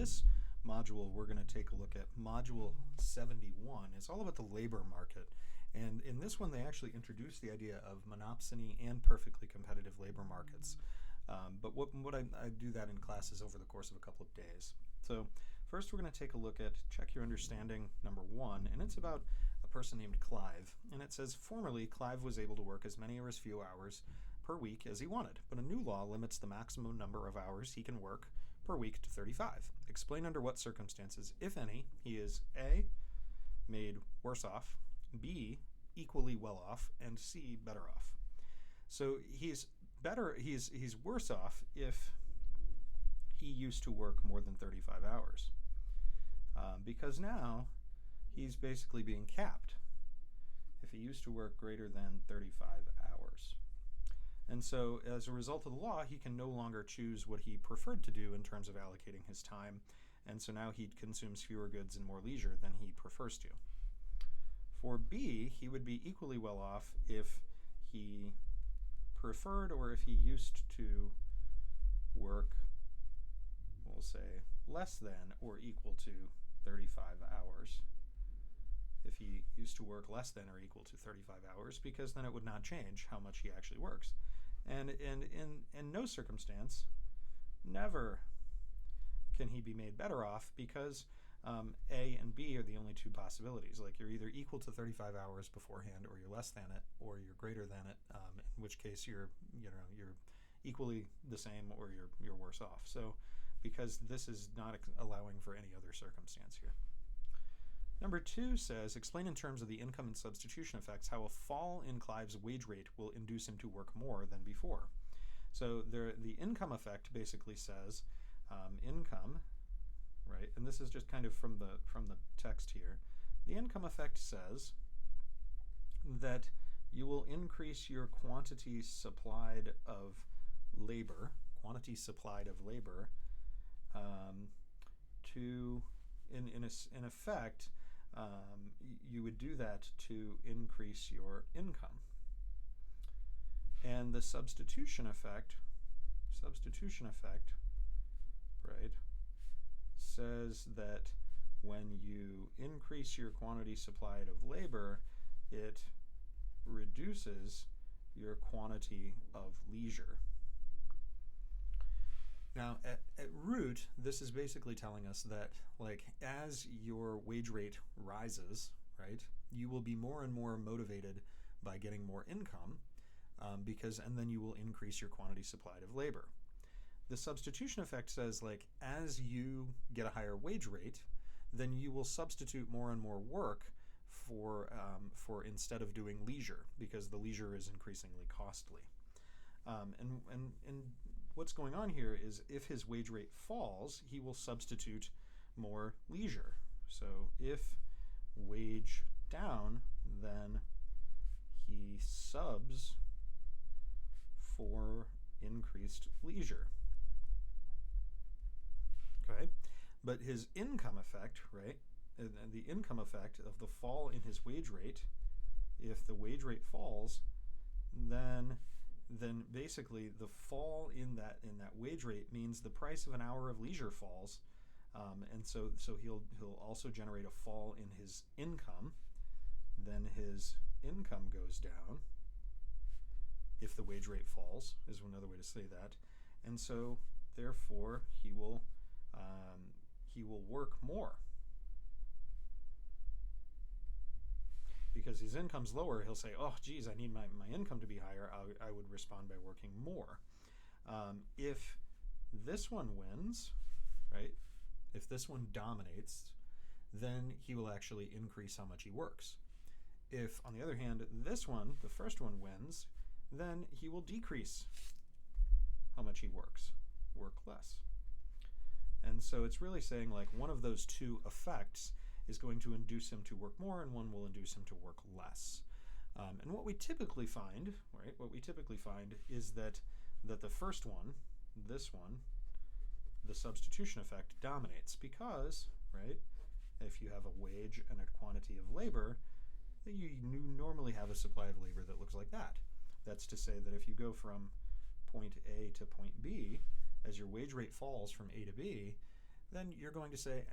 this module, we're going to take a look at Module 71. It's all about the labor market. And in this one, they actually introduce the idea of monopsony and perfectly competitive labor markets. But what I do that in classes over the course of a couple of days. So first we're going to take a look at Check Your Understanding number 1, and it's about a person named Clive. And it says, formerly, Clive was able to work as many or as few hours per week as he wanted, but a new law limits the maximum number of hours he can work per week to 35. Explain under what circumstances, if any, he is A, made worse off, B, equally well off, and C, better off. So he's worse off if he used to work more than 35 hours. Because now he's basically being capped if he used to work greater than 35 hours. And so as a result of the law, he can no longer choose what he preferred to do in terms of allocating his time. And so now he consumes fewer goods and more leisure than he prefers to. For B, he would be equally well off if he preferred or if he used to work, we'll say, less than or equal to 35 hours. If he used to work less than or equal to 35 hours, because then it would not change how much he actually works. And in no circumstance, never can he be made better off, because A and B are the only two possibilities. Like, you're either equal to 35 hours beforehand, or you're less than it, or you're greater than it, in which case you're equally the same, or you're worse off. So, because this is not allowing for any other circumstance here. Number 2 says, explain in terms of the income and substitution effects how a fall in Clive's wage rate will induce him to work more than before. So the income effect basically says income, right? And this is just kind of from the text here. The income effect says that you will increase your quantity supplied of labor, to, in effect, you would do that to increase your income. And the substitution effect, right, says that when you increase your quantity supplied of labor, it reduces your quantity of leisure. Now, at root, this is basically telling us that, like, as your wage rate rises, right, you will be more and more motivated by getting more income, and then you will increase your quantity supplied of labor. The substitution effect says, like, as you get a higher wage rate, then you will substitute more and more work for instead of doing leisure, because the leisure is increasingly costly. And what's going on here is, if his wage rate falls, he will substitute more leisure. So if wage down, then he subs for increased leisure. Okay? But his income effect, right, and the income effect of the fall in his wage rate, if the wage rate falls, then basically the fall in that wage rate means the price of an hour of leisure falls, and so he'll also generate a fall in his income. Then his income goes down if the wage rate falls, is another way to say that, and so therefore he will work more. Because his income's lower, he'll say, oh, geez, I need my income to be higher. I would respond by working more. If this one wins, right, if this one dominates, then he will actually increase how much he works. If, on the other hand, this one, the first one, wins, then he will decrease how much he works, work less. And so it's really saying, like, one of those two effects is going to induce him to work more, and one will induce him to work less. And what we typically find, right, is that the first one, this one, the substitution effect, dominates, because, right, if you have a wage and a quantity of labor, you normally have a supply of labor that looks like that. That's to say that if you go from point A to point B, as your wage rate falls from A to B, then you're going to say,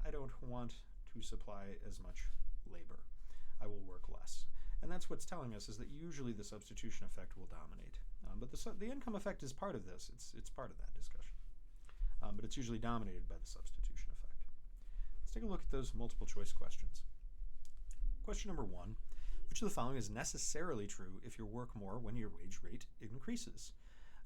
I don't want to supply as much labor. I will work less. And that's what's telling us is that usually the substitution effect will dominate. But the income effect is part of this. It's part of that discussion. But it's usually dominated by the substitution effect. Let's take a look at those multiple choice questions. Question number 1, which of the following is necessarily true if you work more when your wage rate increases?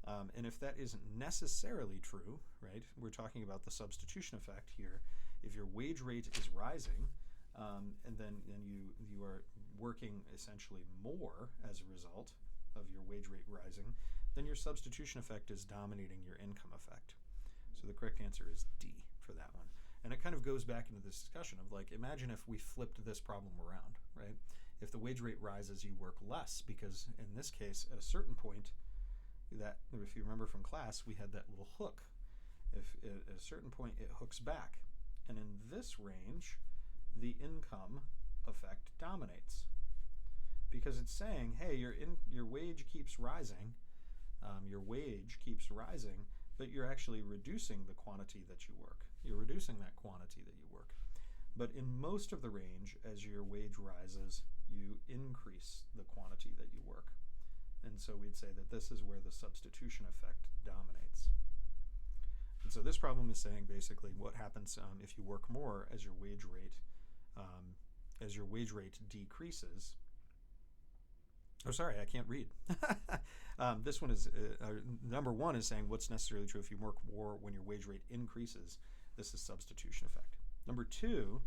And if that isn't necessarily true, right, we're talking about the substitution effect here. If your wage rate is rising, and then you are working essentially more as a result of your wage rate rising, then your substitution effect is dominating your income effect. So the correct answer is D for that one. And it kind of goes back into this discussion of like, imagine if we flipped this problem around, right? If the wage rate rises, you work less, because in this case, at a certain point, that if you remember from class, we had that little hook. If at a certain point it hooks back, and in this range, the income effect dominates, because it's saying, hey, your wage keeps rising, but you're actually reducing the quantity that you work. You're reducing that quantity that you work. But in most of the range, as your wage rises, you increase the quantity that you work. And so we'd say that this is where the substitution effect dominates. And so this problem is saying basically what happens if you work more as your wage rate decreases. Oh, sorry, I can't read. This one is, number 1 is saying what's necessarily true if you work more when your wage rate increases. This is substitution effect. Number 2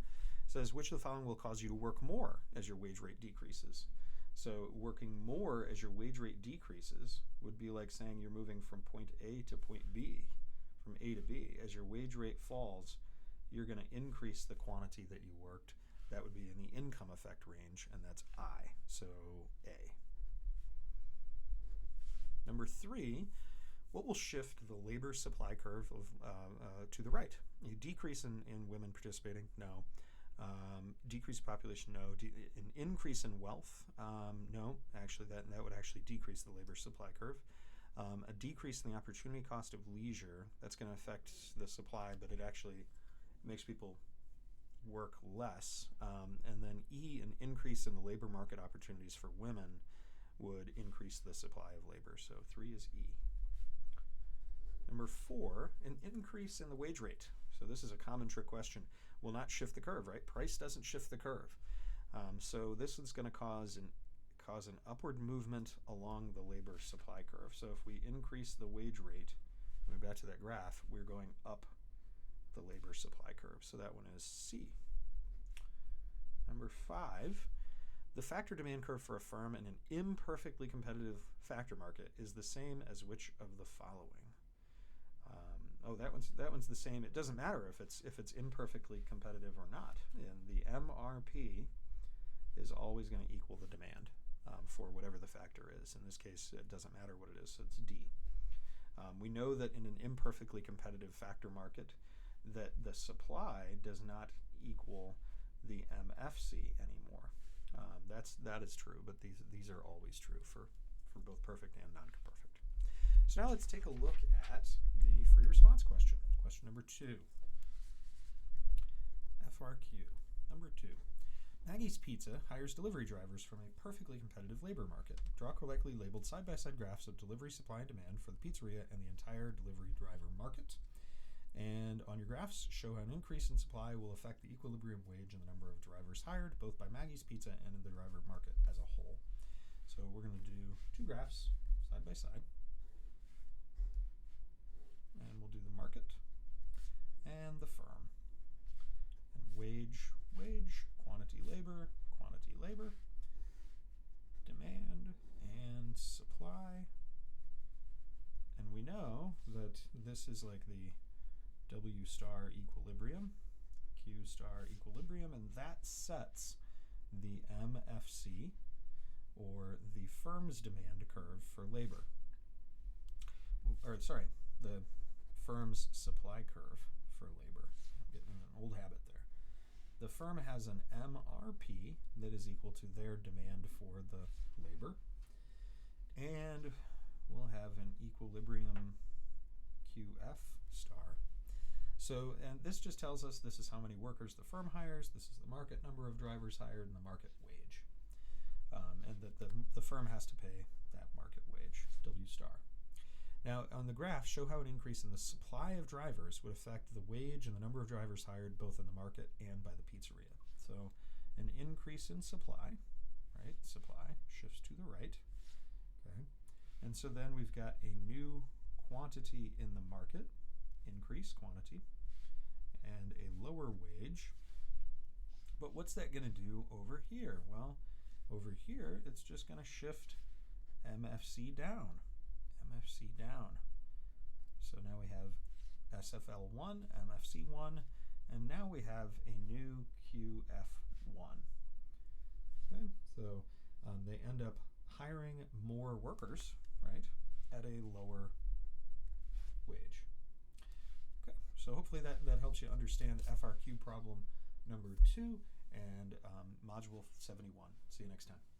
says which of the following will cause you to work more as your wage rate decreases. So working more as your wage rate decreases would be like saying you're moving from point A to point B, from A to B. As your wage rate falls, you're going to increase the quantity that you worked. That would be in the income effect range, and that's I, so A. Number 3, what will shift the labor supply curve to the right? You decrease in women participating? No. Decrease population? No. An increase in wealth? No. Actually, that would actually decrease the labor supply curve. A decrease in the opportunity cost of leisure, that's going to affect the supply, but it actually makes people work less. And then E, an increase in the labor market opportunities for women would increase the supply of labor. So 3 is E. Number 4, an increase in the wage rate. So this is a common trick question. Will not shift the curve, right? Price doesn't shift the curve. So this is going to cause an upward movement along the labor supply curve. So if we increase the wage rate, going back to that graph, we're going up the labor supply curve. So that one is C. Number 5, the factor demand curve for a firm in an imperfectly competitive factor market is the same as which of the following? That one's the same. It doesn't matter if it's imperfectly competitive or not. And the MRP is always going to equal the demand for whatever the factor is. In this case, it doesn't matter what it is, so it's D. We know that in an imperfectly competitive factor market, that the supply does not equal the MFC anymore. That is true, but these are always true for both perfect and non-perfect. So now let's take a look at the free response question. Question number 2. FRQ. Number 2. Maggie's Pizza hires delivery drivers from a perfectly competitive labor market. Draw correctly labeled side-by-side graphs of delivery supply and demand for the pizzeria and the entire delivery driver market. And on your graphs, show how an increase in supply will affect the equilibrium wage and the number of drivers hired, both by Maggie's Pizza and in the driver market as a whole. So we're going to do 2 graphs side by side. And we'll do the market and the firm. And wage, quantity labor, demand, and supply. And we know that this is like the W star equilibrium, Q star equilibrium, and that sets the MFC, or the firm's demand curve for labor. Or sorry, the firm's supply curve for labor. I'm getting in an old habit there. The firm has an MRP that is equal to their demand for the labor, and we'll have an equilibrium QF star. So, and this just tells us this is how many workers the firm hires, this is the market number of drivers hired, and the market wage. And that the firm has to pay that market wage, W star. Now, on the graph, show how an increase in the supply of drivers would affect the wage and the number of drivers hired both in the market and by the pizzeria. So, an increase in supply, right? Supply shifts to the right, okay? And so then we've got a new quantity in the market, increase quantity, and a lower wage. But what's that going to do over here? Well, over here, it's just going to shift MFC down. MFC down. So now we have SFL1, MFC1, and now we have a new QF1. Okay, so they end up hiring more workers, right, at a lower wage. Okay, so hopefully that helps you understand FRQ problem number 2 and Module 71. See you next time.